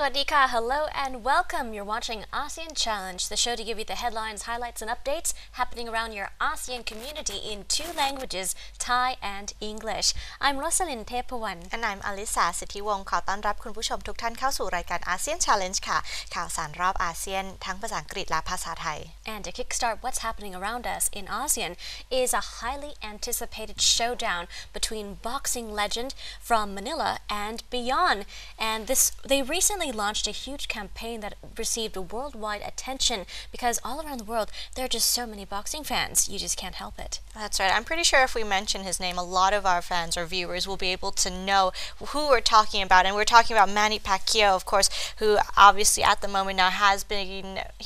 Swadika, hello and welcome. You're watching ASEAN Challenge, the show to give you the headlines, highlights, and updates happening around your ASEAN community in two languages, Thai and English. I'm Rosalind Tepawan. And I'm Alisa สิทธิวงศ์ขอต้อนรับคุณผู้ชมทุกท่านเข้าสู่รายการ ASEAN Challenge ค่ะข่าวสารรอบอาเซียนทั้งภาษาอังกฤษและภาษาไทย And to kickstart what's happening around us in ASEAN is a highly anticipated showdown between boxing legend from Manila and beyond. And they recently launched a huge campaign that received worldwide attention because all around the world there are just so many boxing fans. You just can't help it. That's right. I'm pretty sure if we mention his name, a lot of our fans or viewers will be able to know who we're talking about. And we're talking about Manny Pacquiao, of course, who obviously at the moment now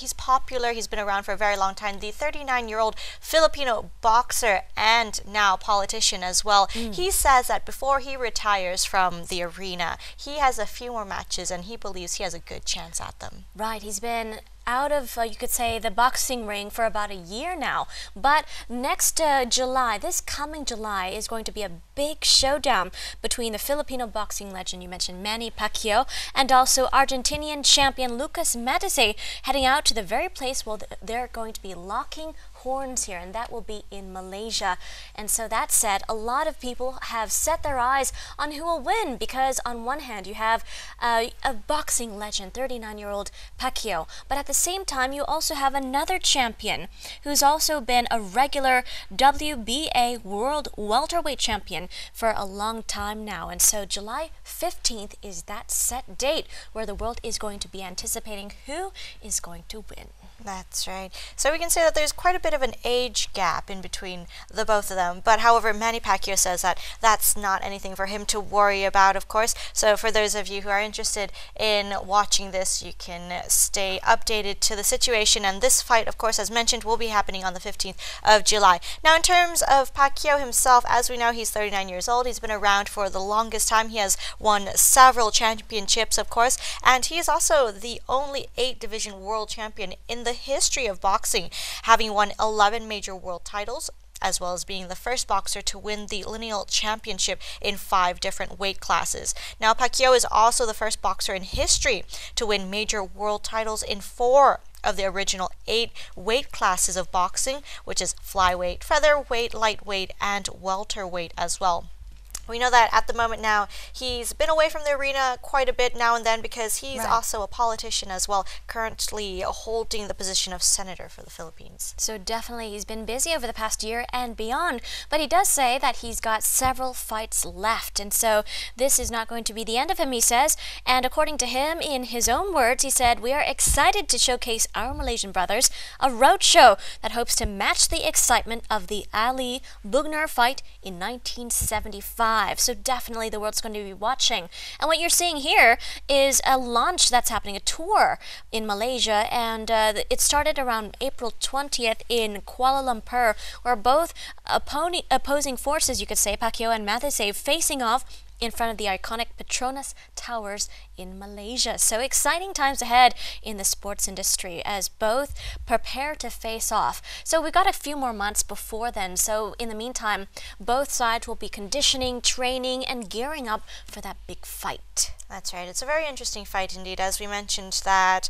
he's popular. He's been around for a very long time. The 39-year-old Filipino boxer and now politician as well. He says that before he retires from the arena, he has a few more matches and he believes he has a good chance at them. Right. He's been out of, you could say, the boxing ring for about a year now. But next July, this coming July, is going to be a big showdown between the Filipino boxing legend you mentioned, Manny Pacquiao, and also Argentinian champion Lucas Matisse, heading out to the very place where they're going to be locking horns here, and that will be in Malaysia. And so that said, a lot of people have set their eyes on who will win because on one hand you have a boxing legend, 39-year-old Pacquiao, but at the same time you also have another champion who's also been a regular WBA world welterweight champion for a long time now. And so July 15th is that set date where the world is going to be anticipating who is going to win. That's right. So we can say that there's quite a bit of an age gap in between the both of them. But however, Manny Pacquiao says that that's not anything for him to worry about, of course. So for those of you who are interested in watching this, you can stay updated to the situation. And this fight, of course, as mentioned, will be happening on the 15th of July. Now, in terms of Pacquiao himself, as we know, he's 39 years old. He's been around for the longest time. He has won several championships, of course. And he is also the only 8-division world champion in the history of boxing, having won 11 major world titles, as well as being the first boxer to win the lineal championship in 5 different weight classes. Now, Pacquiao is also the first boxer in history to win major world titles in 4 of the original 8 weight classes of boxing, which is flyweight, featherweight, lightweight, and welterweight as well. We know that at the moment now, he's been away from the arena quite a bit now and then because he's also a politician as well, currently holding the position of senator for the Philippines. So definitely he's been busy over the past year and beyond, but he does say that he's got several fights left, and so this is not going to be the end of him, he says. And according to him, in his own words, he said, "We are excited to showcase our Malaysian brothers, a roadshow that hopes to match the excitement of the Ali Bugner fight in 1975. So definitely the world's going to be watching. And what you're seeing here is a launch that's happening, a tour in Malaysia, and it started around April 20th in Kuala Lumpur, where both opposing forces, you could say, Pacquiao and Matisse, facing off in front of the iconic Petronas Towers in Malaysia. So exciting times ahead in the sports industry as both prepare to face off. So we've got a few more months before then. So in the meantime, both sides will be conditioning, training, and gearing up for that big fight. That's right. It's a very interesting fight indeed. As we mentioned that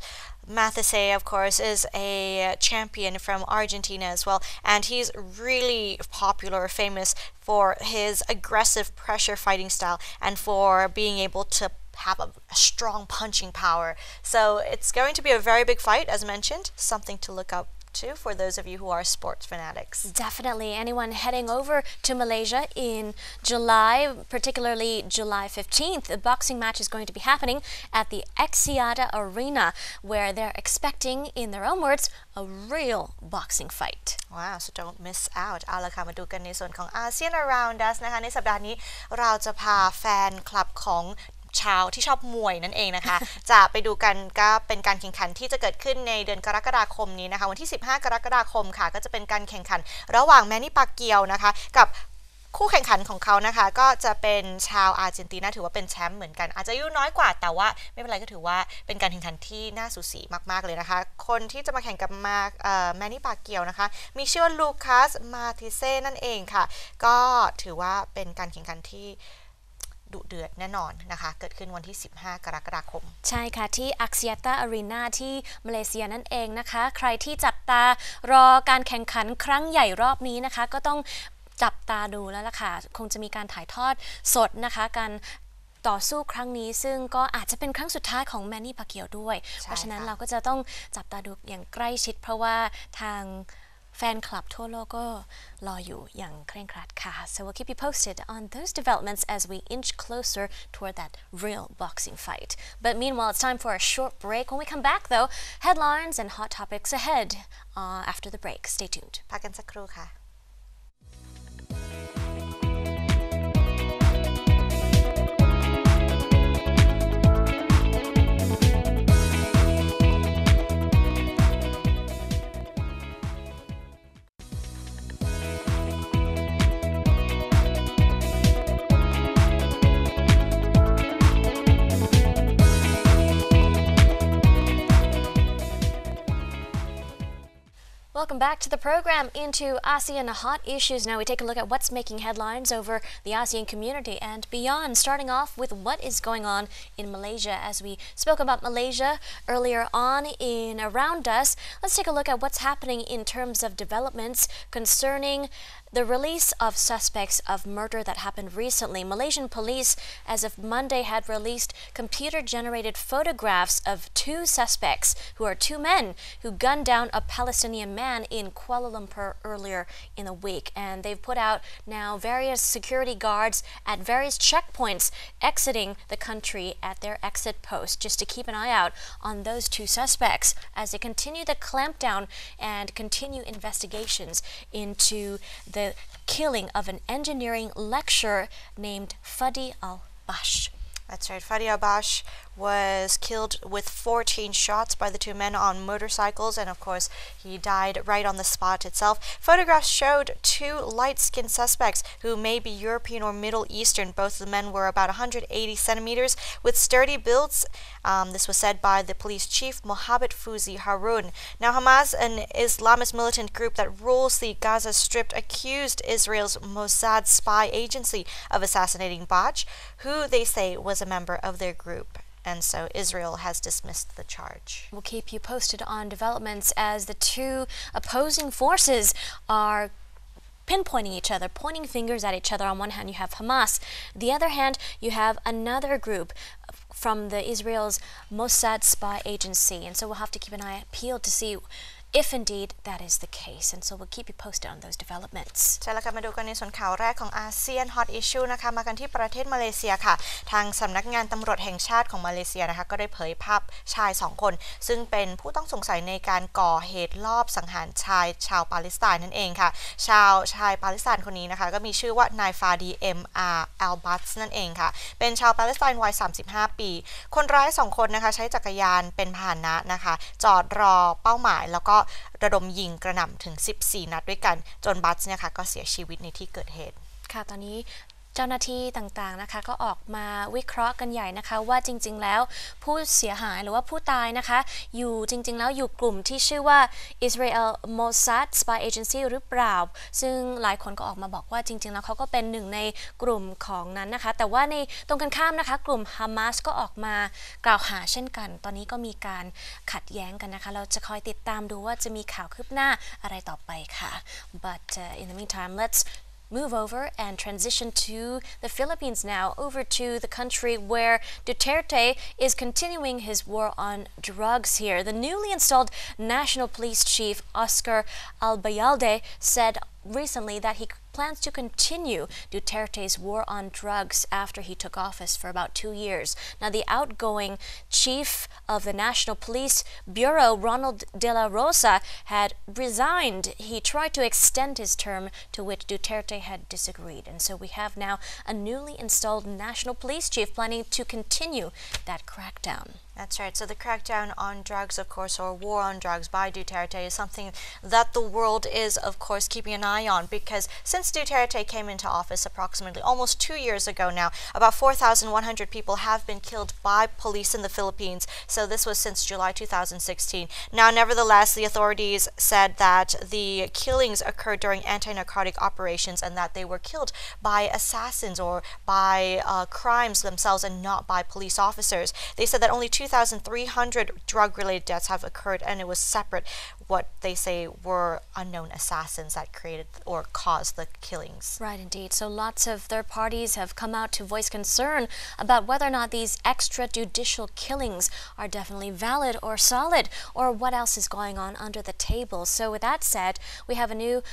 Matisse, of course, is a champion from Argentina as well, and he's really popular, famous for his aggressive pressure fighting style and for being able to have a strong punching power. So it's going to be a very big fight, as mentioned, something to look up for those of you who are sports fanatics. Definitely. Anyone heading over to Malaysia in July, particularly July 15th, the boxing match is going to be happening at the Axiata Arena, where they're expecting, in their own words, a real boxing fight. Wow, so don't miss out. เอาล่ะค่ะมาดูกันในส่วนของ ASEAN Around Us นะคะในสัปดาห์นี้เราจะพาแฟนคลับของชาวที่ชอบมวยนั่นเองนะคะ จะไปดูกันก็เป็นการแข่งขันที่จะเกิดขึ้นในเดือนกรกฎาคมนี้นะคะวันที่15กรกฎาคมค่ะก็จะเป็นการแข่งขันระหว่างแมนนี่ปาเกียวนะคะกับคู่แข่งขันของเขานะคะก็จะเป็นชาวอาร์เจนตินาถือว่าเป็นแชมป์เหมือนกันอาจจะอายุน้อยกว่าแต่ว่าไม่เป็นไรก็ถือว่าเป็นการแข่งขันที่น่าสูสีมากๆเลยนะคะคนที่จะมาแข่งกับแมนนี่ปาเกียวนะคะมีชื่อว่าลูคัสมาติเซ่นั่นเองค่ะก็ถือว่าเป็นการแข่งขันที่ ดุเดือดแน่นอนนะคะเกิดขึ้นวันที่15กรกฎาคมใช่ค่ะที่ Axiata Arena ที่มาเลเซียนั่นเองนะคะใครที่จับตารอการแข่งขันครั้งใหญ่รอบนี้นะคะก็ต้องจับตาดูแล้วล่ะค่ะคงจะมีการถ่ายทอดสดนะคะการต่อสู้ครั้งนี้ซึ่งก็อาจจะเป็นครั้งสุดท้ายของแมนนี่ปาเกียวด้วยเพราะฉะนั้นเราก็จะต้องจับตาดูอย่างใกล้ชิดเพราะว่าทางแฟนคลับทั่วโลกก็รออยู่อย่างเคร่งครัดค่ะ so we'll keep you posted on those developments as we inch closer toward that real boxing fight but meanwhile it's time for a short break when we come back though headlines and hot topics ahead after the break stay tuned พักกันสักครู่ค่ะ Welcome back to the program into ASEAN hot issues. Now we take a look at what's making headlines over the ASEAN community and beyond, starting off with what is going on in Malaysia. As we spoke about Malaysia earlier on in Around Us, let's take a look at what's happening in terms of developments concerning the release of suspects of murder that happened recently. Malaysian police, as of Monday, had released computer-generated photographs of two suspects, who are two men, who gunned down a Palestinian man in Kuala Lumpur earlier in the week. And they've put out now various security guards at various checkpoints exiting the country at their exit posts, just to keep an eye out on those two suspects as they continue the clampdown and continue investigations into the killing of an engineering lecturer named Fadi al-Bash. That's right. Fadi al-Bash was killed with 14 shots by the two men on motorcycles, and of course he died right on the spot itself. Photographs showed two light-skinned suspects who may be European or Middle Eastern. Both of the men were about 180 centimeters with sturdy builds. This was said by the police chief Mohammed Fuzi Harun. Now Hamas, an Islamist militant group that rules the Gaza Strip, accused Israel's Mossad spy agency of assassinating Bouts, who they say was a member of their group. And so Israel has dismissed the charge. We'll keep you posted on developments as the two opposing forces are pinpointing each other, pointing fingers at each other. On one hand, you have Hamas. The other hand, you have another group from the Israel's Mossad spy agency. And so we'll have to keep an eye peeled to see if indeed that is the case, and so we'll keep you posted on those developments. ใช่แล้วค่ะมาดูกันในส่วนข่าวแรกของอาเซียน Hot Issue นะคะมากันที่ประเทศมาเลเซียค่ะทางสำนักงานตำรวจแห่งชาติของมาเลเซียนะคะก็ได้เผยภาพชาย2คนซึ่งเป็นผู้ต้องสงสัยในการก่อเหตุลอบสังหารชายชาวปาเลสไตน์นั่นเองค่ะชายปาเลสไตน์คนนี้นะคะก็มีชื่อว่านายฟาดีอัลบัตส์นั่นเองค่ะเป็นชาวปาเลสไตน์วัย35 ปีคนร้าย2คนนะคะใช้จักรยานเป็นพาหนะนะคะจอดรอเป้าหมายแล้วก็ระดมยิงกระหน่ำถึง14นัดด้วยกันจนบัตส์เนี่ยค่ะก็เสียชีวิตในที่เกิดเหตุค่ะตอนนี้เจ้าหน้าที่ต่างๆนะคะก็ออกมาวิเคราะห์กันใหญ่นะคะว่าจริงๆแล้วผู้เสียหายหรือว่าผู้ตายนะคะอยู่จริงๆแล้วอยู่กลุ่มที่ชื่อว่า Israel Mossad Spy Agency หรือเปล่าซึ่งหลายคนก็ออกมาบอกว่าจริงๆแล้วเขาก็เป็นหนึ่งในกลุ่มของนั้นนะคะแต่ว่าในตรงกันข้ามนะคะกลุ่มฮามาสก็ออกมากล่าวหาเช่นกันตอนนี้ก็มีการขัดแย้งกันนะคะเราจะคอยติดตามดูว่าจะมีข่าวคืบหน้าอะไรต่อไปค่ะ but in the meantime let's move over and transition to the Philippines now, over to the country where Duterte is continuing his war on drugs here. The newly installed National Police Chief Oscar Albayalde said recently that he plans to continue Duterte's war on drugs after he took office for about 2 years. Now, the outgoing chief of the National Police Bureau, Ronald De La Rosa, had resigned. He tried to extend his term, to which Duterte had disagreed. And so we have now a newly installed National Police Chief planning to continue that crackdown. That's right. So the crackdown on drugs, of course, or war on drugs by Duterte is something that the world is, of course, keeping an eye on because since since Duterte came into office approximately almost 2 years ago now, about 4,100 people have been killed by police in the Philippines. So this was since July 2016. Now, nevertheless, the authorities said that the killings occurred during anti-narcotic operations and that they were killed by assassins or by crimes themselves and not by police officers. They said that only 2,300 drug-related deaths have occurred, and it was separate. What they say were unknown assassins that created or caused the killings. Right, indeed. So lots of third parties have come out to voice concern about whether or not these extrajudicial killings are definitely valid or solid, or what else is going on under the table. So with that said, we have a new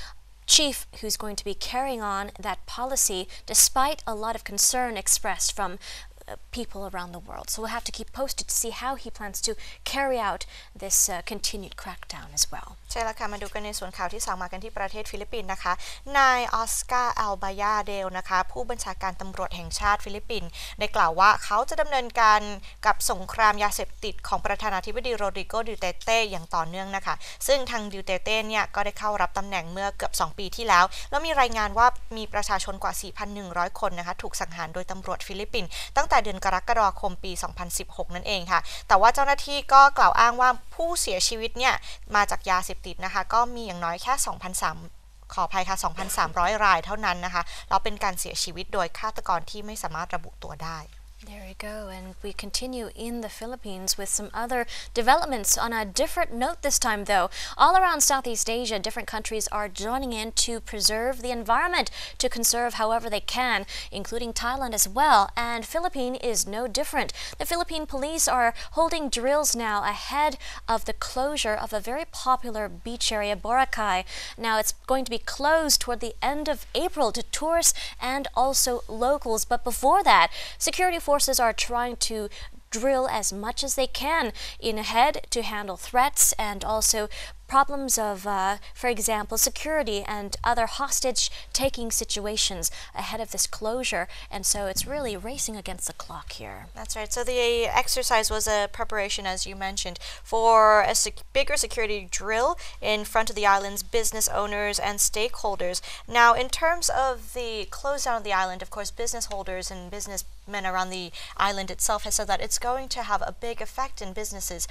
chief who's going to be carrying on that policy despite a lot of concern expressed from people around the world. So we'll have to keep posted to see how he plans to carry out this continued crackdown as well. ใช่แล้วค่ะมาดูกันในส่วนข่าวที่สองมากันที่ประเทศฟิลิปปินส์นะคะนายออสการ์อัลบายาเดลนะคะผู้บัญชาการตำรวจแห่งชาติฟิลิปปินส์ได้กล่าวว่าเขาจะดำเนินการกับสงครามยาเสพติดของประธานาธิบดีโรดริโก ดูเตเต้อย่างต่อเนื่องนะคะซึ่งทางดูเตเต้เนี่ยก็ได้เข้ารับตำแหน่งเมื่อเกือบ2 ปีที่แล้วแล้วมีรายงานว่ามีประชาชนกว่า 4,100 คนนะคะถูกสังหารโดยตำรวจฟิลิปปินส์ตั้งแต่เดือนกรกฎาคมปี 2016 นั่นเองค่ะแต่ว่าเจ้าหน้าที่ก็กล่าวอ้างว่าผู้เสียชีวิตเนี่ยมาจากยาเสพติดนะคะก็มีอย่างน้อยแค่ ขออภัยค่ะ 2,300 รายเท่านั้นนะคะแล้วเป็นการเสียชีวิตโดยฆาตกรที่ไม่สามารถระบุตัวได้There we go, and we continue in the Philippines with some other developments on a different note this time though. All around Southeast Asia, different countries are joining in to preserve the environment, to conserve however they can, including Thailand as well, and Philippines is no different. The Philippine police are holding drills now ahead of the closure of a very popular beach area, Boracay. Now it's going to be closed toward the end of April to tourists and also locals, but before that, security forces are trying to drill as much as they can in ahead to handle threats and also problems of, for example, security and other hostage-taking situations ahead of this closure, and so it's really racing against the clock here. That's right. So the exercise was a preparation, as you mentioned, for a bigger security drill in front of the island's business owners and stakeholders. Now, in terms of the close down of the island, of course, business holders and businessmen around the island itself has said that it's going to have a big effect in businesses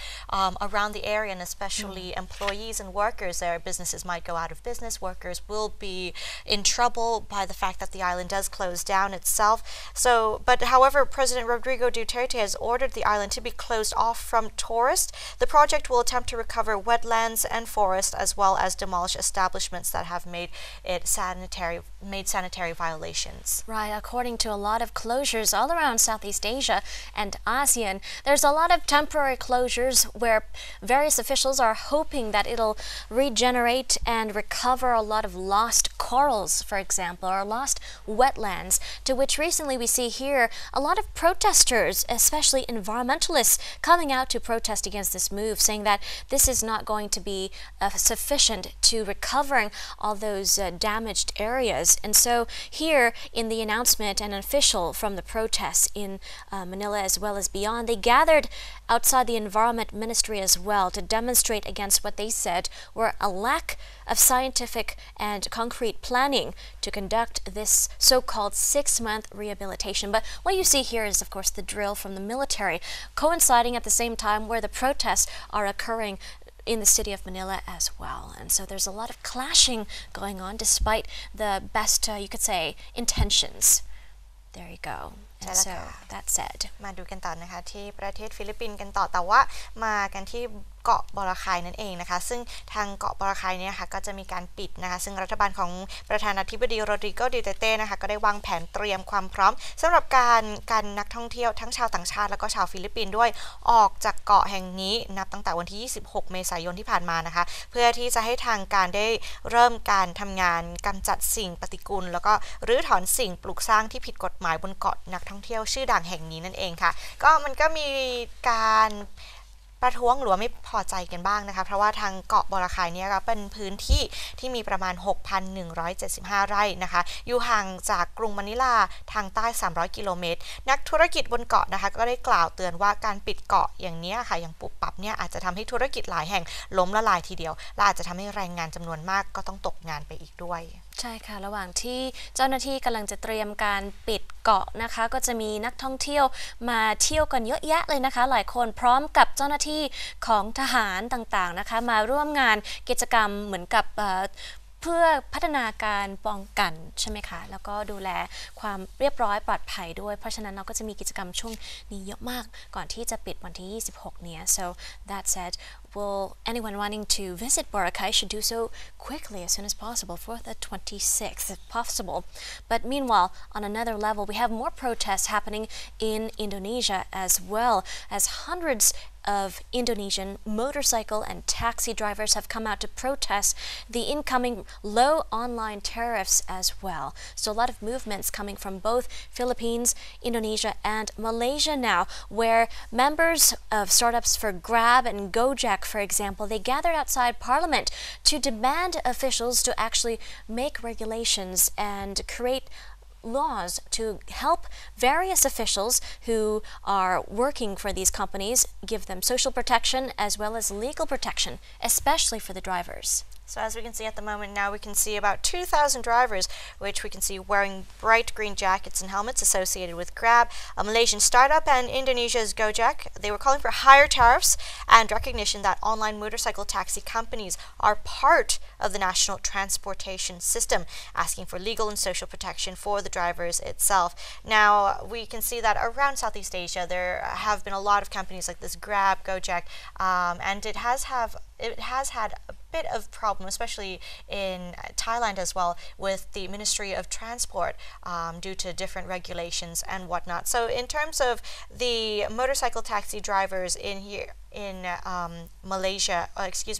around the area, and especially employees and workers there. Businesses might go out of business. Workers will be in trouble by the fact that the island does close down itself. So, but however, President Rodrigo Duterte has ordered the island to be closed off from tourists. The project will attempt to recover wetlands and forests as well as demolish establishments that have made sanitary violations. Right. According to a lot of closures all around Southeast Asia and ASEAN, there's a lot of temporary closures where various officials are hoping that it'll regenerate and recover a lot of lost corals, for example, or lost wetlands, to which recently we see here a lot of protesters, especially environmentalists, coming out to protest against this move, saying that this is not going to be sufficient to recovering all those damaged areas. And so here in the announcement, an official from the protests in Manila as well as beyond, they gathered outside the Environment Ministry as well to demonstrate against what they said were a lack of scientific and concrete planning to conduct this so-called 6-month rehabilitation. But what you see here is, of course, the drill from the military, coinciding at the same time where the protests are occurring in the city of Manila as well. And so there's a lot of clashing going on despite the best, you could say, intentions. There you go. And so that said มาดูกันต่อนะคะที่ประเทศฟิลิปปินส์กันต่อแต่ว่ามากันที่เกาะบอราคายนั่นเองนะคะซึ่งทางเกาะบอราคายเนี่ยค่ะก็จะมีการปิดนะคะซึ่งรัฐบาลของประธานาธิบดีโรดริโก ดูเตเต้นะคะก็ได้วางแผนเตรียมความพร้อมสำหรับการนักท่องเที่ยวทั้งชาวต่างชาติแล้วก็ชาวฟิลิปปินส์ด้วยออกจากเกาะแห่งนี้นับตั้งแต่วันที่26 เมษายนที่ผ่านมานะคะเพื่อที่จะให้ทางการได้เริ่มการทำงานกำจัดสิ่งปฏิกูลแล้วก็รื้อถอนสิ่งปลูกสร้างที่ผิดกฎหมายบนเกาะนักท่องเที่ยวชื่อดังแห่งนี้นั่นเองค่ะก็มันก็มีการประท้วงหรือไม่พอใจกันบ้างนะคะเพราะว่าทางเกาะบอราคายเนี่ยก็เป็นพื้นที่ที่มีประมาณ 6,175 ไร่นะคะอยู่ห่างจากกรุงมะนิลาทางใต้300 กิโลเมตรนักธุรกิจบนเกาะนะคะก็ได้กล่าวเตือนว่าการปิดเกาะอย่างนี้ค่ะอย่างปุบปับเนี่ยอาจจะทำให้ธุรกิจหลายแห่งล้มละลายทีเดียวและอาจจะทำให้แรงงานจำนวนมากก็ต้องตกงานไปอีกด้วย ใช่ค่ะระหว่างที่เจ้าหน้าที่กำลังจะเตรียมการปิดเกาะนะคะก็จะมีนักท่องเที่ยวมาเที่ยวกันเยอะแยะเลยนะคะหลายคนพร้อมกับเจ้าหน้าที่ของทหารต่างๆนะคะมาร่วมงานกิจกรรมเหมือนกับเพื่อพัฒนาการป้องกันใช่ไหมคะแล้วก็ดูแลความเรียบร้อยปลอดภัยด้วยเพราะฉะนั้นเราก็จะมีกิจกรรมช่วงนี้เยอะมากก่อนที่จะปิดวันที่26เนี่ย so that said will anyone wanting to visit Boracay should do so quickly as soon as possible for the 26th if possible but meanwhile on another level we have more protests happening in Indonesia as well as hundreds of Indonesian motorcycle and taxi drivers have come out to protest the incoming low online tariffs as well. So a lot of movements coming from both Philippines, Indonesia, and Malaysia now, where members of startups for Grab and Go-Jek, for example, they gathered outside Parliament to demand officials to actually make regulations and create laws to help various officials who are working for these companies, give them social protection as well as legal protection, especially for the drivers. So as we can see at the moment now, we can see about 2,000 drivers, which we can see wearing bright green jackets and helmets associated with Grab, a Malaysian startup, and Indonesia's Go-Jek. They were calling for higher tariffs and recognition that online motorcycle taxi companies are part of the national transportation system, asking for legal and social protection for the drivers itself. Now, we can see that around Southeast Asia, there have been a lot of companies like this, Grab, Go-Jek, and it has had a bit of problem, especially in Thailand as well, with the Ministry of Transport due to different regulations and whatnot. So in terms of the motorcycle taxi drivers in Malaysia,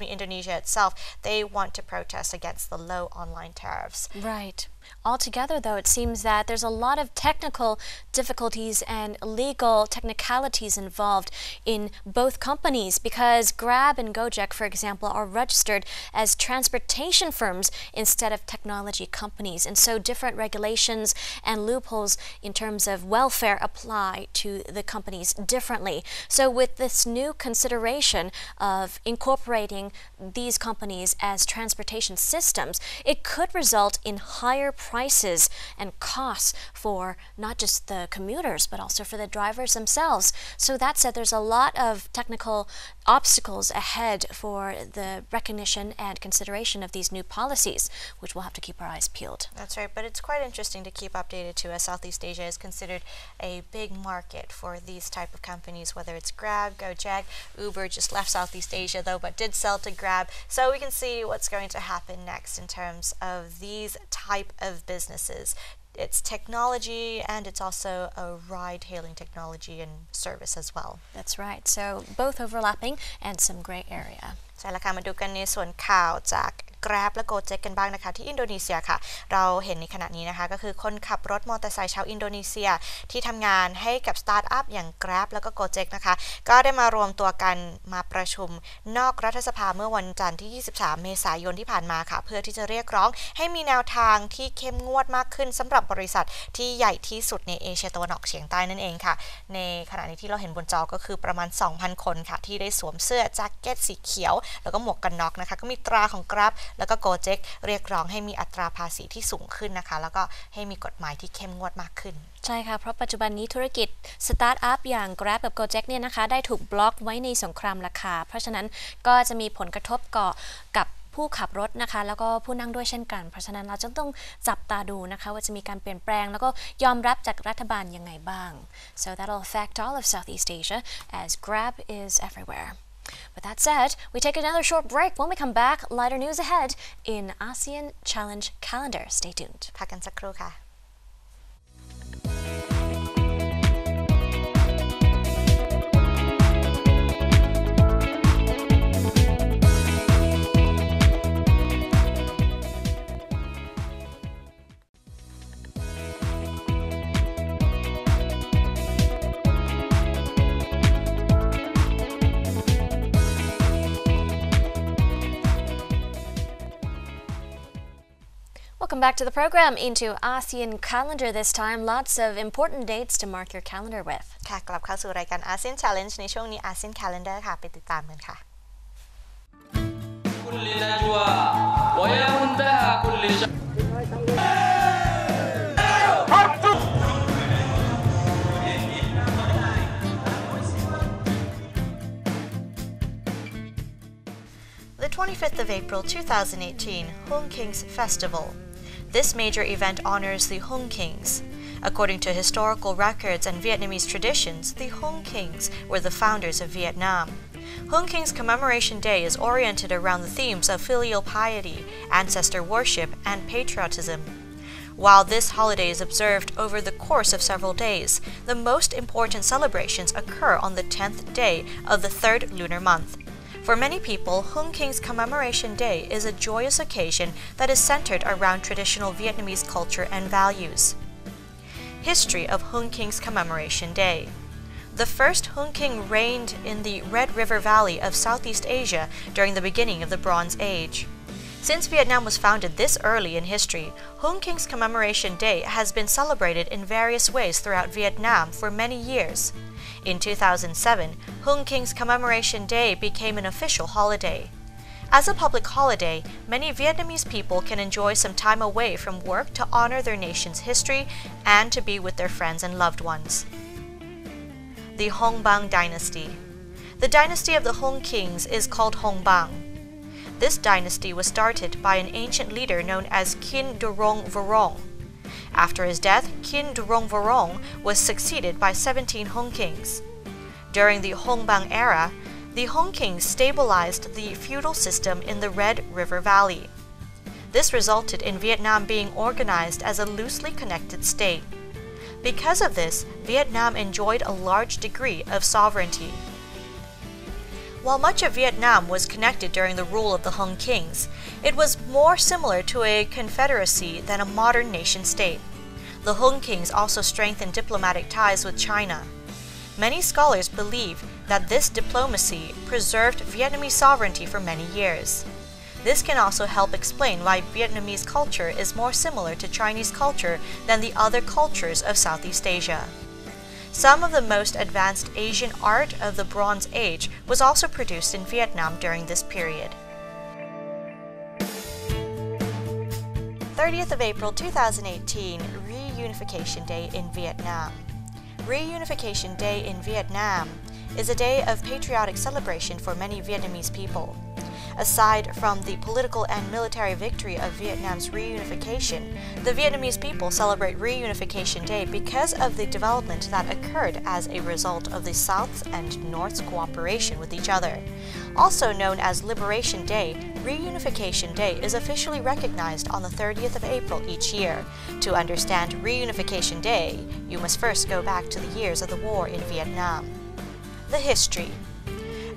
Indonesia itself, they want to protest against the low online tariffs. Right. Altogether, though, it seems that there's a lot of technical difficulties and legal technicalities involved in both companies because Grab and Go-Jek, for example, are registered as transportation firms instead of technology companies. And so different regulations and loopholes in terms of welfare apply to the companies differently. So with this new consideration of incorporating these companies as transportation systems, it could result in higher prices and costs for not just the commuters but also for the drivers themselves. So that said, there's a lot of technical obstacles ahead for the recognition and consideration of these new policies, which we'll have to keep our eyes peeled. That's right, but it's quite interesting to keep updated too, as Southeast Asia is considered a big market for these type of companies, whether it's Grab, Go-Jek, Uber just left Southeast Asia though, but did sell to Grab. So we can see what's going to happen next in terms of these type of businesses. It's technology and it's also a ride-hailing technology and service as well. That's right. So both overlapping and some gray area. ใช่แล้วค่ะมาดูกันในส่วนข่าวจาก Grab และ Go-Jek กันบ้างนะคะที่อินโดนีเซียค่ะเราเห็นในขณะนี้นะคะก็คือคนขับรถมอเตอร์ไซค์ชาวอินโดนีเซียที่ทำงานให้กับสตาร์ทอัพอย่าง Grab แล้วก็ Go-Jek นะคะก็ได้มารวมตัวกันมาประชุมนอกรัฐสภาเมื่อวันจันทร์ที่23เมษายนที่ผ่านมาค่ะเพื่อที่จะเรียกร้องให้มีแนวทางที่เข้มงวดมากขึ้นสำหรับบริษัทที่ใหญ่ที่สุดในเอเชียตะวันออกเฉียงใต้นั่นเองค่ะในขณะนี้ที่เราเห็นบนจอก็คือประมาณ 2,000 คนค่ะที่ได้สวมเสื้อแจ็คเก็ตสีเขียวแล้วก็หมวกกันน็อกนะคะก็มีตราของ Grab แล้วก็ Go-Jek เรียกร้องให้มีอัตราภาษีที่สูงขึ้นนะคะแล้วก็ให้มีกฎหมายที่เข้มงวดมากขึ้นใช่ค่ะเพราะปัจจุบันนี้ธุรกิจสตาร์ทอัพอย่าง Grab กับ Go-Jek เนี่ยนะคะได้ถูกบล็อกไว้ในสงครามราคาเพราะฉะนั้นก็จะมีผลกระทบกับผู้ขับรถนะคะแล้วก็ผู้นั่งด้วยเช่นกันเพราะฉะนั้นเราจะต้องจับตาดูนะคะว่าจะมีการเปลี่ยนแปลงแล้วก็ยอมรับจากรัฐบาลยังไงบ้าง so that'll affect all of Southeast Asia as Grab is everywhere. But that said, we take another short break. When we come back, lighter news ahead in ASEAN Challenge Calendar. Stay tuned. พักกันสักครู่ค่ะWelcome back to the program into ASEAN Calendar this time. Lots of important dates to mark your calendar with. ค่ะกลับเข้าสู่รายการ ASEAN Challenge ในช่วงนี้ ASEAN Calendar ค่ะไปติดตามกันค่ะ The 25th of April 2018, Hung Kings Festival. This major event honors the Hung Kings. According to historical records and Vietnamese traditions, the Hung Kings were the founders of Vietnam. Hung Kings Commemoration Day is oriented around the themes of filial piety, ancestor worship, and patriotism. While this holiday is observed over the course of several days, the most important celebrations occur on the 10th day of the third lunar month. For many people, Hung Kings Commemoration Day is a joyous occasion that is centered around traditional Vietnamese culture and values. History of Hung Kings Commemoration Day. The first Hung King reigned in the Red River Valley of Southeast Asia during the beginning of the Bronze Age. Since Vietnam was founded this early in history, Hung Kings Commemoration Day has been celebrated in various ways throughout Vietnam for many years. In 2007, Hung Kings Commemoration Day became an official holiday. As a public holiday, many Vietnamese people can enjoy some time away from work to honor their nation's history and to be with their friends and loved ones. The Hong Bang Dynasty. The dynasty of the Hung Kings is called Hong Bang. This dynasty was started by an ancient leader known as Kin Durong Vorong. After his death, Kin Durong Vorong was succeeded by 17 Hung Kings. During the Hong Bang era, the Hung Kings stabilized the feudal system in the Red River Valley. This resulted in Vietnam being organized as a loosely connected state. Because of this, Vietnam enjoyed a large degree of sovereignty. While much of Vietnam was connected during the rule of the Hung Kings, it was more similar to a confederacy than a modern nation-state. The Hung Kings also strengthened diplomatic ties with China. Many scholars believe that this diplomacy preserved Vietnamese sovereignty for many years. This can also help explain why Vietnamese culture is more similar to Chinese culture than the other cultures of Southeast Asia. Some of the most advanced Asian art of the Bronze Age was also produced in Vietnam during this period. 30th of April 2018, Reunification Day in Vietnam. Reunification Day in Vietnam is a day of patriotic celebration for many Vietnamese people. Aside from the political and military victory of Vietnam's reunification, the Vietnamese people celebrate Reunification Day because of the development that occurred as a result of the South's and North's cooperation with each other. Also known as Liberation Day, Reunification Day is officially recognized on the 30th of April each year. To understand Reunification Day, you must first go back to the years of the war in Vietnam. The history.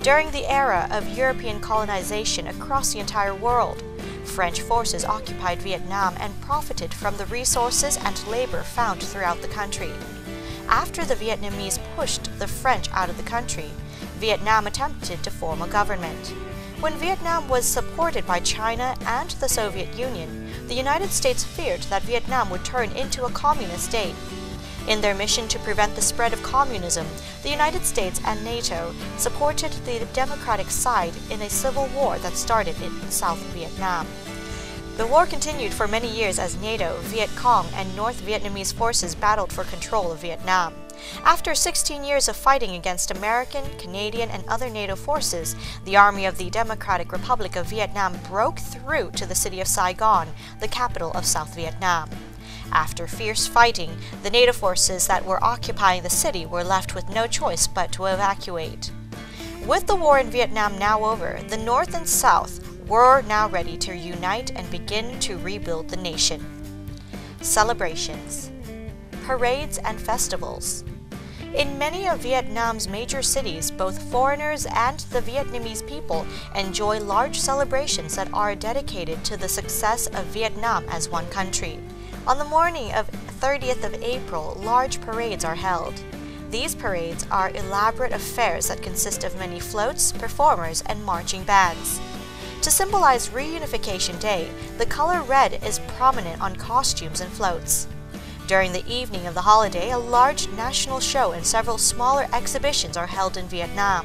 During the era of European colonization across the entire world, French forces occupied Vietnam and profited from the resources and labor found throughout the country. After the Vietnamese pushed the French out of the country, Vietnam attempted to form a government. When Vietnam was supported by China and the Soviet Union, the United States feared that Vietnam would turn into a communist state. In their mission to prevent the spread of communism, the United States and NATO supported the democratic side in a civil war that started in South Vietnam. The war continued for many years as NATO, Viet Cong, and North Vietnamese forces battled for control of Vietnam. After 16 years of fighting against American, Canadian, and other NATO forces, the Army of the Democratic Republic of Vietnam broke through to the city of Saigon, the capital of South Vietnam. After fierce fighting, the NATO forces that were occupying the city were left with no choice but to evacuate. With the war in Vietnam now over, the North and South were now ready to unite and begin to rebuild the nation. Celebrations. Parades and festivals. In many of Vietnam's major cities, both foreigners and the Vietnamese people enjoy large celebrations that are dedicated to the success of Vietnam as one country. On the morning of 30th of April, large parades are held. These parades are elaborate affairs that consist of many floats, performers, and marching bands. To symbolize Reunification Day, the color red is prominent on costumes and floats. During the evening of the holiday, a large national show and several smaller exhibitions are held in Vietnam.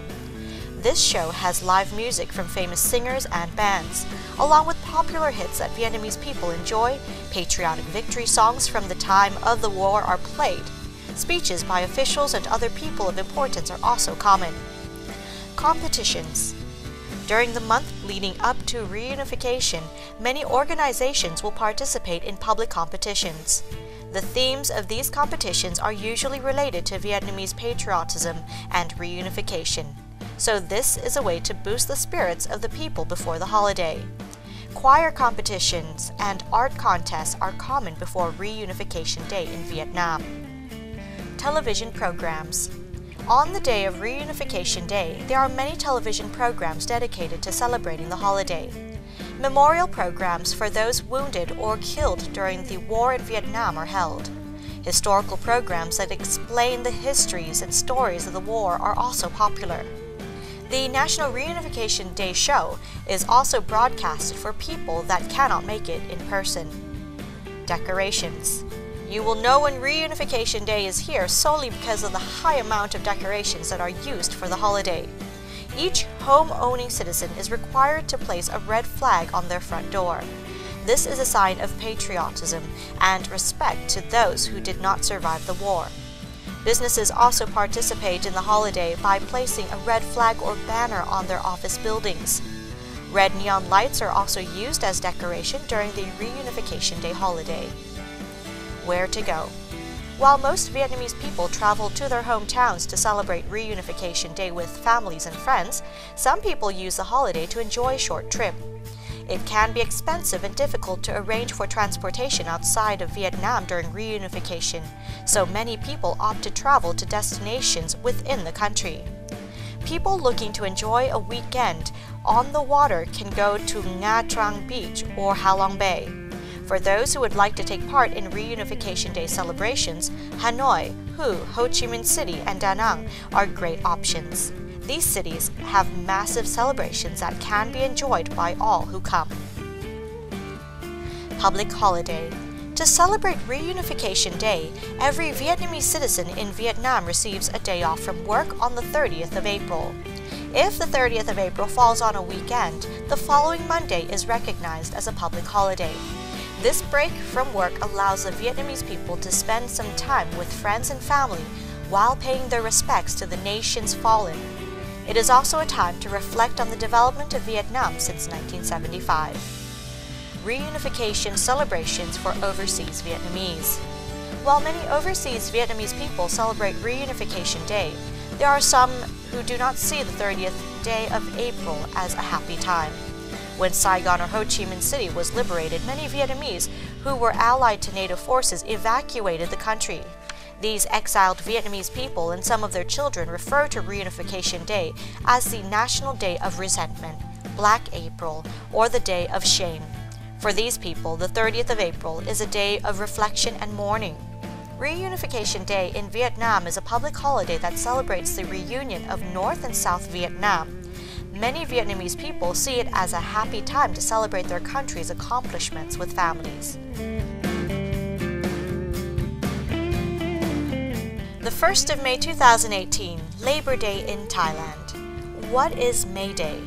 This show has live music from famous singers and bands, along with popular hits that Vietnamese people enjoy, patriotic victory songs from the time of the war are played. Speeches by officials and other people of importance are also common. Competitions. During the month leading up to reunification, many organizations will participate in public competitions. The themes of these competitions are usually related to Vietnamese patriotism and reunification. So this is a way to boost the spirits of the people before the holiday. Choir competitions and art contests are common before Reunification Day in Vietnam. Television programs. On the day of Reunification Day, there are many television programs dedicated to celebrating the holiday. Memorial programs for those wounded or killed during the war in Vietnam are held. Historical programs that explain the histories and stories of the war are also popular. The National Reunification Day show is also broadcasted for people that cannot make it in person. Decorations. You will know when Reunification Day is here solely because of the high amount of decorations that are used for the holiday. Each home-owning citizen is required to place a red flag on their front door. This is a sign of patriotism and respect to those who did not survive the war. Businesses also participate in the holiday by placing a red flag or banner on their office buildings. Red neon lights are also used as decoration during the Reunification Day holiday. Where to go? While most Vietnamese people travel to their hometowns to celebrate Reunification Day with families and friends, some people use the holiday to enjoy a short trip. It can be expensive and difficult to arrange for transportation outside of Vietnam during reunification, so many people opt to travel to destinations within the country. People looking to enjoy a weekend on the water can go to Nha Trang Beach or Ha Long Bay. For those who would like to take part in Reunification Day celebrations, Hanoi, Hue, Ho Chi Minh City, and Da Nang are great options. These cities have massive celebrations that can be enjoyed by all who come. Public holiday. To celebrate Reunification Day, every Vietnamese citizen in Vietnam receives a day off from work on the 30th of April. If the 30th of April falls on a weekend, the following Monday is recognized as a public holiday. This break from work allows the Vietnamese people to spend some time with friends and family while paying their respects to the nation's fallen. It is also a time to reflect on the development of Vietnam since 1975. Reunification celebrations for overseas Vietnamese. While many overseas Vietnamese people celebrate Reunification Day, there are some who do not see the 30th day of April as a happy time. When Saigon or Ho Chi Minh City was liberated, many Vietnamese who were allied to NATO forces evacuated the country. These exiled Vietnamese people and some of their children refer to Reunification Day as the National Day of Resentment, Black April, or the Day of Shame. For these people, the 30th of April is a day of reflection and mourning. Reunification Day in Vietnam is a public holiday that celebrates the reunion of North and South Vietnam. Many Vietnamese people see it as a happy time to celebrate their country's accomplishments with families. The 1st of May 2018, Labor Day in Thailand. What is May Day?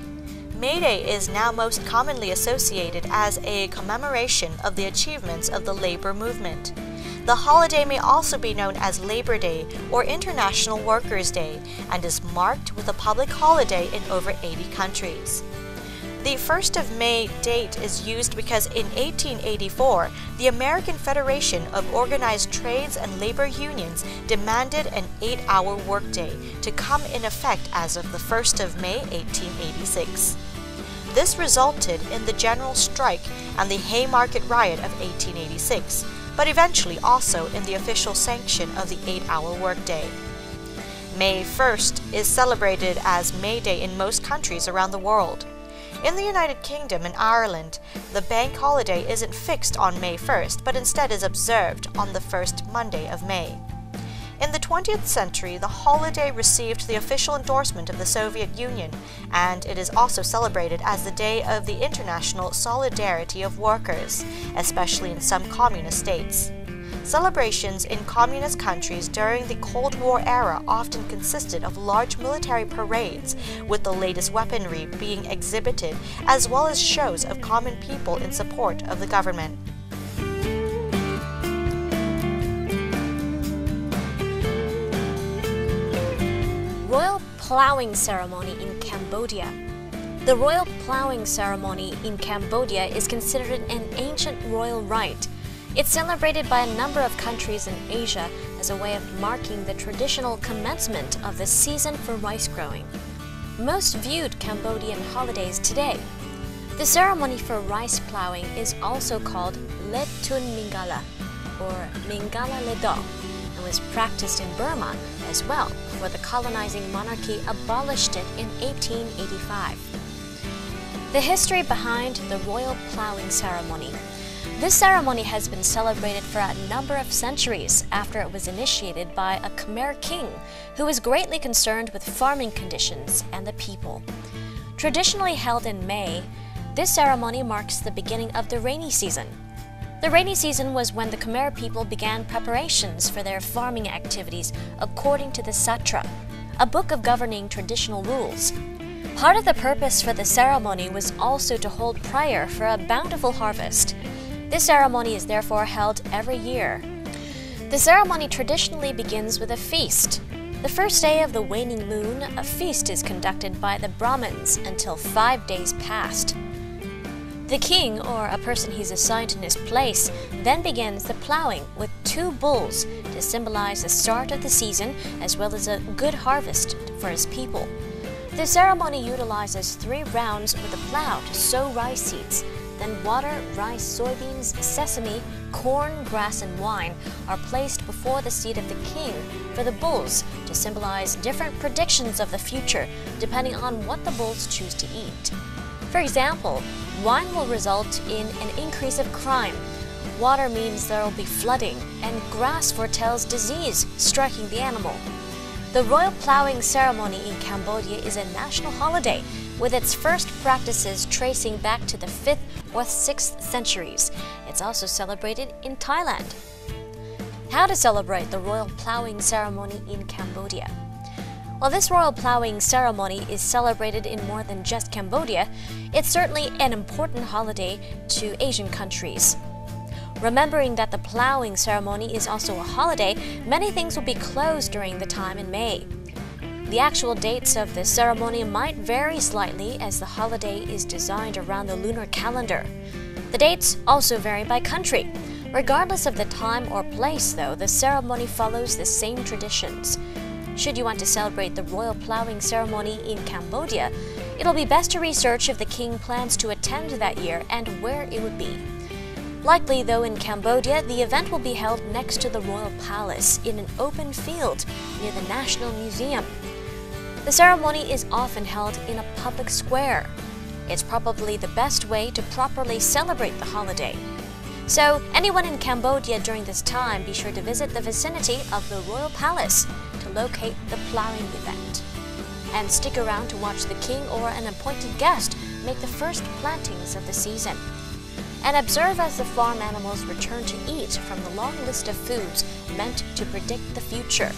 May Day is now most commonly associated as a commemoration of the achievements of the labor movement. The holiday may also be known as Labor Day or International Workers' Day and is marked with a public holiday in over 80 countries. The 1st of May date is used because in 1884, the American Federation of Organized Trades and Labor Unions demanded an 8-hour workday to come in effect as of the 1st of May 1886. This resulted in the general strike and the Haymarket Riot of 1886, but eventually also in the official sanction of the 8-hour workday. May 1st is celebrated as May Day in most countries around the world. In the United Kingdom and Ireland, the bank holiday isn't fixed on May 1st, but instead is observed on the first Monday of May. In the 20th century, the holiday received the official endorsement of the Soviet Union, and it is also celebrated as the day of the international solidarity of workers, especially in some communist states. Celebrations in communist countries during the Cold War era often consisted of large military parades, with the latest weaponry being exhibited, as well as shows of common people in support of the government. Royal Plowing Ceremony in Cambodia. The royal plowing ceremony in Cambodia is considered an ancient royal rite. It's celebrated by a number of countries in Asia as a way of marking the traditional commencement of the season for rice growing. Most viewed Cambodian holidays today. The ceremony for rice plowing is also called Le Tun Mingala or Mingala Ledo and was practiced in Burma as well before the colonizing monarchy abolished it in 1885. The history behind the royal plowing ceremony. This ceremony has been celebrated for a number of centuries after it was initiated by a Khmer king who was greatly concerned with farming conditions and the people. Traditionally held in May, this ceremony marks the beginning of the rainy season. The rainy season was when the Khmer people began preparations for their farming activities according to the Satra, a book of governing traditional rules. Part of the purpose for the ceremony was also to hold prayer for a bountiful harvest. This ceremony is therefore held every year. The ceremony traditionally begins with a feast. The first day of the waning moon, a feast is conducted by the Brahmins until 5 days passed. The king, or a person he's assigned in his place, then begins the plowing with 2 bulls to symbolize the start of the season as well as a good harvest for his people. The ceremony utilizes 3 rounds with a plow to sow rice seeds. Then water, rice, soybeans, sesame, corn, grass, and wine are placed before the seat of the king for the bulls to symbolize different predictions of the future depending on what the bulls choose to eat. For example, wine will result in an increase of crime, water means there will be flooding, and grass foretells disease striking the animal. The royal plowing ceremony in Cambodia is a national holiday, with its first practices tracing back to the 5th or 6th centuries. It's also celebrated in Thailand. How to celebrate the royal plowing ceremony in Cambodia? While this royal plowing ceremony is celebrated in more than just Cambodia, it's certainly an important holiday to Asian countries. Remembering that the plowing ceremony is also a holiday, many things will be closed during the time in May. The actual dates of the ceremony might vary slightly as the holiday is designed around the lunar calendar. The dates also vary by country. Regardless of the time or place, though, the ceremony follows the same traditions. Should you want to celebrate the royal plowing ceremony in Cambodia, it'll be best to research if the king plans to attend that year and where it would be. Likely, though, in Cambodia, the event will be held next to the royal palace in an open field near the National Museum. The ceremony is often held in a public square. It's probably the best way to properly celebrate the holiday. So, anyone in Cambodia during this time, be sure to visit the vicinity of the royal palace to locate the plowing event. And stick around to watch the king or an appointed guest make the first plantings of the season. And observe as the farm animals return to eat from the long list of foods meant to predict the future.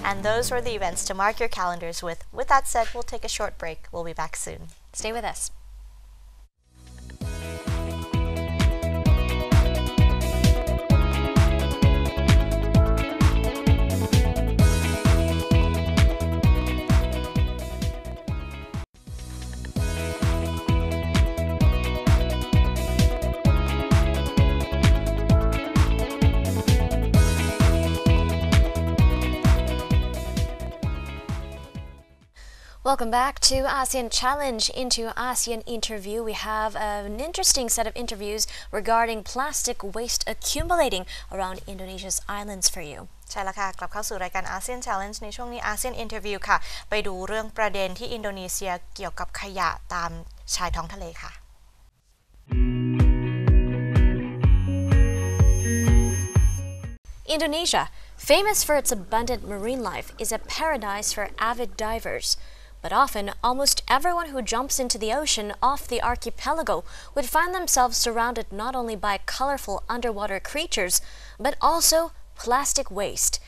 And those were the events to mark your calendars with. With that said, we'll take a short break. We'll be back soon. Stay with us. Welcome back to ASEAN Challenge. Into ASEAN Interview, we have an interesting set of interviews regarding plastic waste accumulating around Indonesia's islands for you. ใช่แล้วค่ะกลับเข้าสู่รายการ ASEAN Challenge ในช่วงนี้ ASEAN Interview ค่ะไปดูเรื่องประเด็นที่อินโดนีเซียเกี่ยวกับขยะตามชายท้องทะเลค่ะ Indonesia, famous for its abundant marine life, is a paradise for avid divers. But often, almost everyone who jumps into the ocean off the archipelago would find themselves surrounded not only by colorful underwater creatures, but also plastic waste.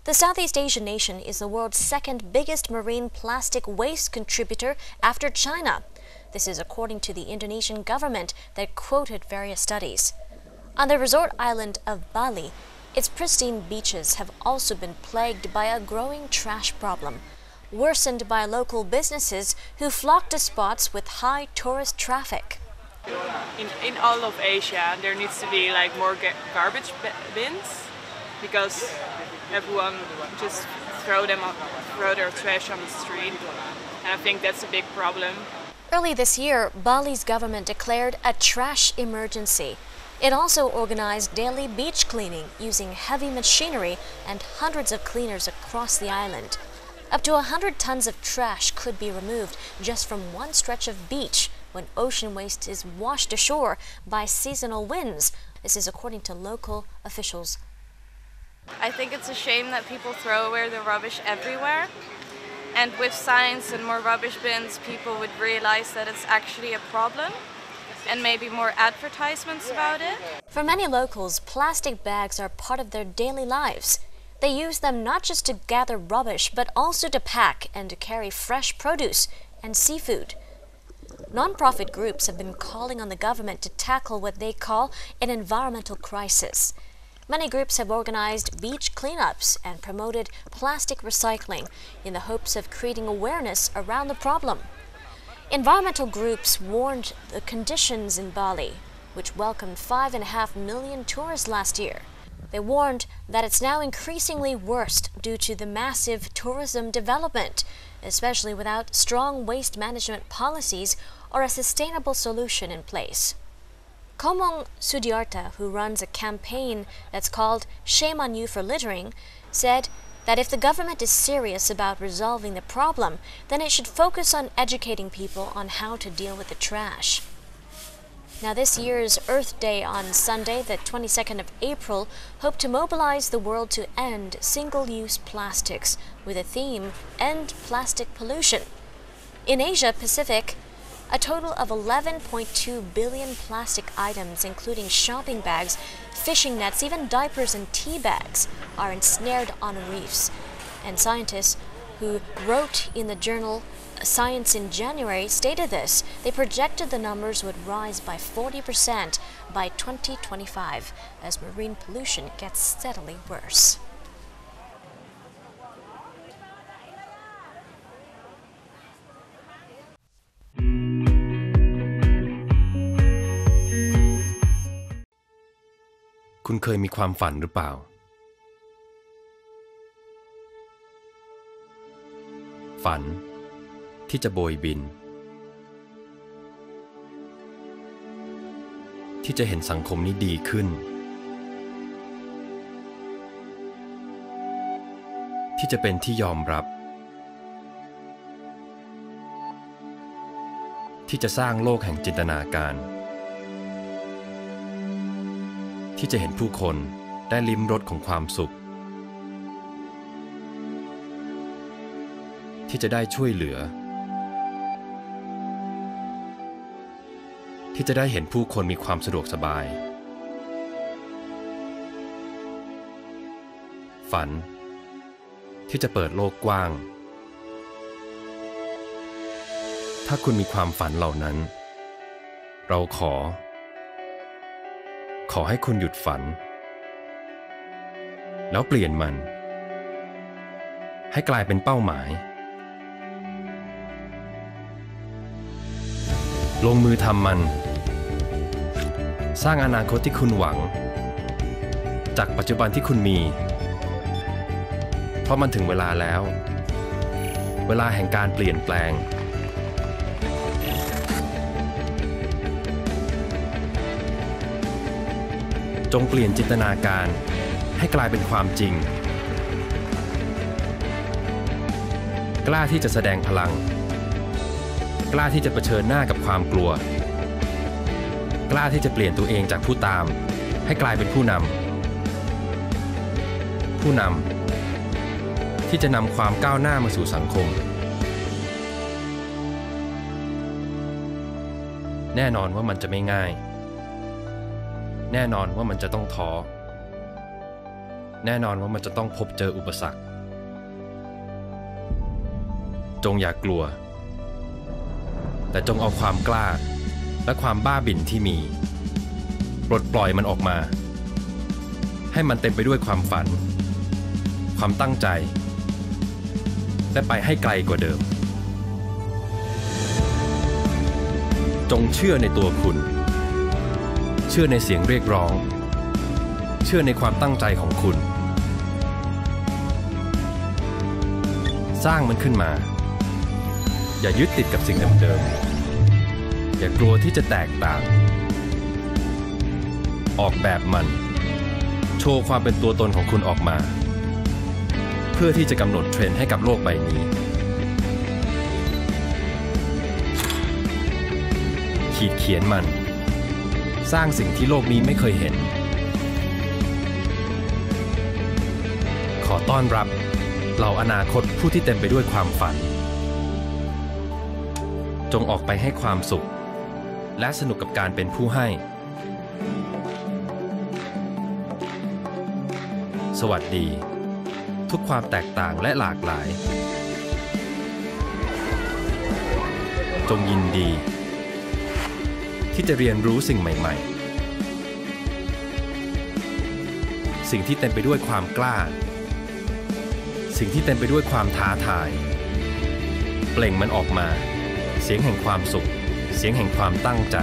The Southeast Asian nation is the world's second biggest marine plastic waste contributor after China. This is according to the Indonesian government that quoted various studies. On the resort island of Bali, its pristine beaches have also been plagued by a growing trash problem, worsened by local businesses who flock to spots with high tourist traffic. In all of Asia, there needs to be like more garbage bins because everyone just throw their trash on the street, and I think that's a big problem. Early this year, Bali's government declared a trash emergency. It also organized daily beach cleaning using heavy machinery and hundreds of cleaners across the island. Up to 100 tons of trash could be removed just from one stretch of beach when ocean waste is washed ashore by seasonal winds. This is according to local officials. I think it's a shame that people throw away their rubbish everywhere. And with signs and more rubbish bins, people would realize that it's actually a problem and maybe more advertisements about it. For many locals, plastic bags are part of their daily lives. They use them not just to gather rubbish, but also to pack and to carry fresh produce and seafood. Non-profit groups have been calling on the government to tackle what they call an environmental crisis. Many groups have organized beach cleanups and promoted plastic recycling in the hopes of creating awareness around the problem. Environmental groups warned the conditions in Bali, which welcomed 5.5 million tourists last year. They warned that it's now increasingly worse due to the massive tourism development, especially without strong waste management policies or a sustainable solution in place. Komong Sudiarta, who runs a campaign that's called Shame on You for Littering, said that if the government is serious about resolving the problem, then it should focus on educating people on how to deal with the trash. Now, this year's Earth Day on Sunday, the 22nd of April, hoped to mobilize the world to end single-use plastics with the theme End Plastic Pollution. In Asia Pacific, a total of 11.2 billion plastic items, including shopping bags, fishing nets, even diapers and tea bags, are ensnared on reefs. And scientists who wrote in the journal Science in January stated this. They projected the numbers would rise by 40% by 2025 as marine pollution gets steadily worse. Kun เคยมีความฝันหรือเปล่าฝันที่จะโบยบินที่จะเห็นสังคมนี้ดีขึ้นที่จะเป็นที่ยอมรับที่จะสร้างโลกแห่งจินตนาการที่จะเห็นผู้คนได้ลิ้มรสของความสุขที่จะได้ช่วยเหลือที่จะได้เห็นผู้คนมีความสะดวกสบายฝันที่จะเปิดโลกกว้างถ้าคุณมีความฝันเหล่านั้นเราขอให้คุณหยุดฝันแล้วเปลี่ยนมันให้กลายเป็นเป้าหมายลงมือทำมันสร้างอนาคตที่คุณหวังจากปัจจุบันที่คุณมีเพราะมันถึงเวลาแล้วเวลาแห่งการเปลี่ยนแปลงจงเปลี่ยนจินตนาการให้กลายเป็นความจริงกล้าที่จะแสดงพลังกล้าที่จะเผชิญหน้ากับความกลัวกล้าที่จะเปลี่ยนตัวเองจากผู้ตามให้กลายเป็นผู้น ผู้นำที่จะนำความก้าวหน้ามาสู่สังคมแน่นอนว่ามันจะไม่ง่ายแน่นอนว่ามันจะต้องท้อแน่นอนว่ามันจะต้องพบเจออุปสรรคจงอย่ากลัวแต่จงเอาความกล้าและความบ้าบิ่นที่มีปลดปล่อยมันออกมาให้มันเต็มไปด้วยความฝันความตั้งใจและไปให้ไกลกว่าเดิมจงเชื่อในตัวคุณเชื่อในเสียงเรียกร้องเชื่อในความตั้งใจของคุณสร้างมันขึ้นมาอย่ายึดติดกับสิ่งเดิมๆอย่ากลัวที่จะแตกต่างออกแบบมันโชว์ความเป็นตัวตนของคุณออกมาเพื่อที่จะกำหนดเทรนด์ให้กับโลกใบนี้ขีดเขียนมันสร้างสิ่งที่โลกนี้ไม่เคยเห็นขอต้อนรับเหล่าอนาคตผู้ที่เต็มไปด้วยความฝันจงออกไปให้ความสุขและสนุกกับการเป็นผู้ให้สวัสดีทุกความแตกต่างและหลากหลายจงยินดีที่จะเรียนรู้สิ่งใหม่ๆสิ่งที่เต็มไปด้วยความกล้าสิ่งที่เต็มไปด้วยความท้าทายเปล่งมันออกมาเสียงแห่งความสุขเสียงแห่งความตั้งใจ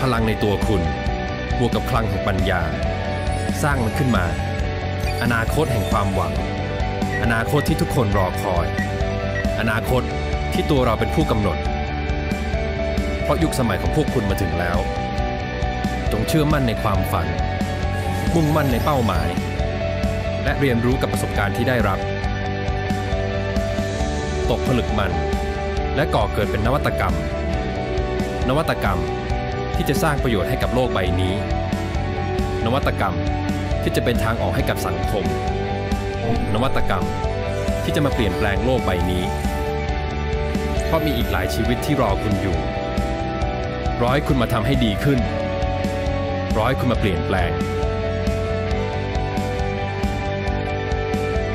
พลังในตัวคุณบวกกับพลังแห่งปัญญาสร้างมันขึ้นมาอนาคตแห่งความหวังอนาคตที่ทุกคนรอคอยอนาคตที่ตัวเราเป็นผู้กำหนดเพราะยุคสมัยของพวกคุณมาถึงแล้วจงเชื่อมั่นในความฝันมุ่งมั่นในเป้าหมายและเรียนรู้กับประสบการณ์ที่ได้รับตกผลึกมันและก่อเกิดเป็นนวัตกรรมที่จะสร้างประโยชน์ให้กับโลกใบนี้นวัตกรรมที่จะเป็นทางออกให้กับสังคมนวัตกรรมที่จะมาเปลี่ยนแปลงโลกใบนี้เพราะมีอีกหลายชีวิตที่รอคุณอยู่รอให้คุณมาทำให้ดีขึ้นรอให้คุณมาเปลี่ยนแปลง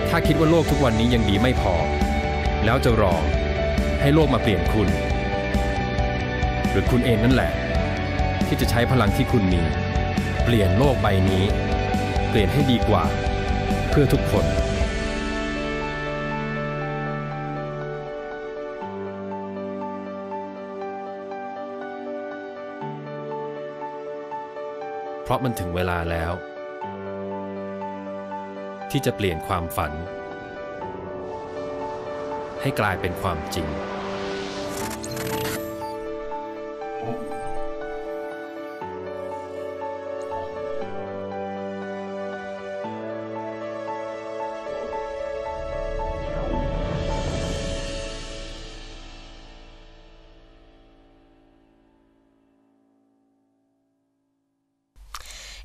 ถ้าคิดว่าโลกทุกวันนี้ยังดีไม่พอแล้วจะรอให้โลกมาเปลี่ยนคุณหรือคุณเองนั่นแหละที่จะใช้พลังที่คุณมีเปลี่ยนโลกใบนี้เปลี่ยนให้ดีกว่าเพื่อทุกคนเพราะมันถึงเวลาแล้วที่จะเปลี่ยนความฝันให้กลายเป็นความจริง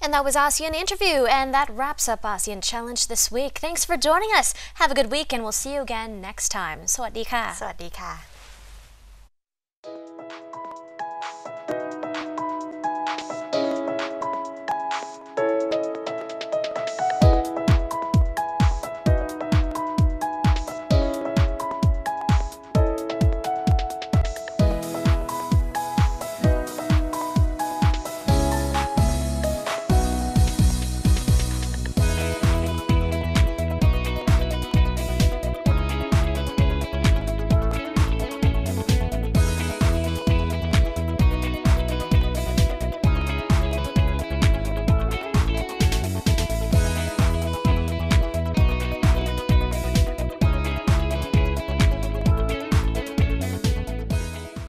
And that was ASEAN Interview, and that wraps up ASEAN Challenge this week. Thanks for joining us. Have a good week, and we'll see you again next time. สวัสดีค่ะ สวัสดีค่ะ